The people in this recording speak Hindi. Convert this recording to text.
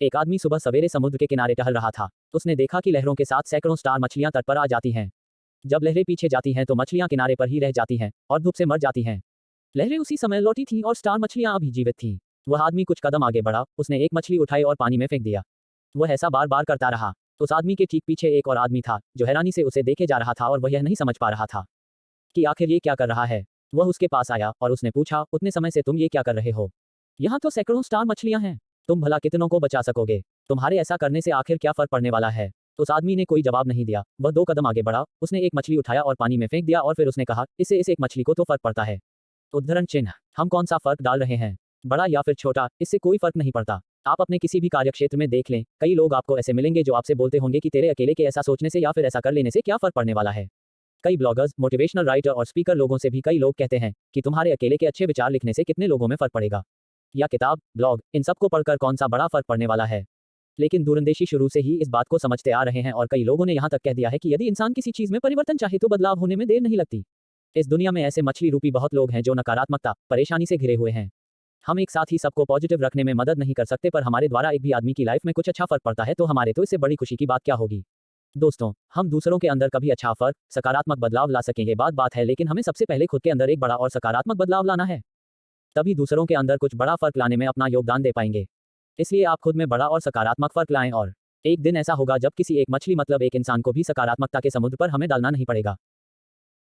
एक आदमी सुबह सवेरे समुद्र के किनारे टहल रहा था। उसने देखा कि लहरों के साथ सैकड़ों स्टार मछलियां तट पर आ जाती हैं। जब लहरें पीछे जाती हैं तो मछलियां किनारे पर ही रह जाती हैं और धूप से मर जाती हैं। लहरें उसी समय लौटी थीं और स्टार मछलियां अभी जीवित थीं। वह आदमी कुछ कदम आगे बढ़ा, उसने एक मछली उठाई और पानी में फेंक दिया। वह ऐसा बार बार करता रहा। उस आदमी के ठीक पीछे एक और आदमी था जो हैरानी से उसे देखे जा रहा था और वह यह नहीं समझ पा रहा था कि आखिर ये क्या कर रहा है। वह उसके पास आया और उसने पूछा, उतने समय से तुम ये क्या कर रहे हो? यहाँ तो सैकड़ों स्टार मछलियां हैं। तुम भला कितनों को बचा सकोगे? तुम्हारे ऐसा करने से आखिर क्या फर्क पड़ने वाला है? उस आदमी ने कोई जवाब नहीं दिया। वह 2 कदम आगे बढ़ा, उसने एक मछली उठाया और पानी में फेंक दिया और फिर उसने कहा, इससे इस एक मछली को तो फर्क पड़ता है। उद्धरण चिन्ह। हम कौन सा फर्क डाल रहे हैं, बड़ा या फिर छोटा, इससे कोई फर्क नहीं पड़ता। आप अपने किसी भी कार्यक्षेत्र में देख लें, कई लोग आपको ऐसे मिलेंगे जो आपसे बोलते होंगे कि तेरे अकेले के ऐसा सोचने से या फिर ऐसा कर लेने से क्या फर्क पड़ने वाला है। कई ब्लॉगर्स, मोटिवेशनल राइटर और स्पीकर लोगों से भी कई लोग कहते हैं कि तुम्हारे अकेले के अच्छे विचार लिखने से कितने लोगों में फर्क पड़ेगा, या किताब, ब्लॉग, इन सबको पढ़कर कौन सा बड़ा फर्क पड़ने वाला है। लेकिन दूरंदेशी शुरू से ही इस बात को समझते आ रहे हैं और कई लोगों ने यहाँ तक कह दिया है कि यदि इंसान किसी चीज में परिवर्तन चाहे तो बदलाव होने में देर नहीं लगती। इस दुनिया में ऐसे मछली रूपी बहुत लोग हैं जो नकारात्मकता, परेशानी से घिरे हुए हैं। हम एक साथ ही सबको पॉजिटिव रखने में मदद नहीं कर सकते, पर हमारे द्वारा एक भी आदमी की लाइफ में कुछ अच्छा फर्क पड़ता है तो हमारे तो इससे बड़ी खुशी की बात क्या होगी। दोस्तों, हम दूसरों के अंदर कभी अच्छा फर्क, सकारात्मक बदलाव ला सकें ये बात है, लेकिन हमें सबसे पहले खुद के अंदर एक बड़ा और सकारात्मक बदलाव लाना है। तभी दूसरों के अंदर कुछ बड़ा फर्क लाने में अपना योगदान दे पाएंगे। इसलिए आप खुद में बड़ा और सकारात्मक फर्क लाएं और एक दिन ऐसा होगा जब किसी एक मछली मतलब एक इंसान को भी सकारात्मकता के समुद्र पर हमें डालना नहीं पड़ेगा।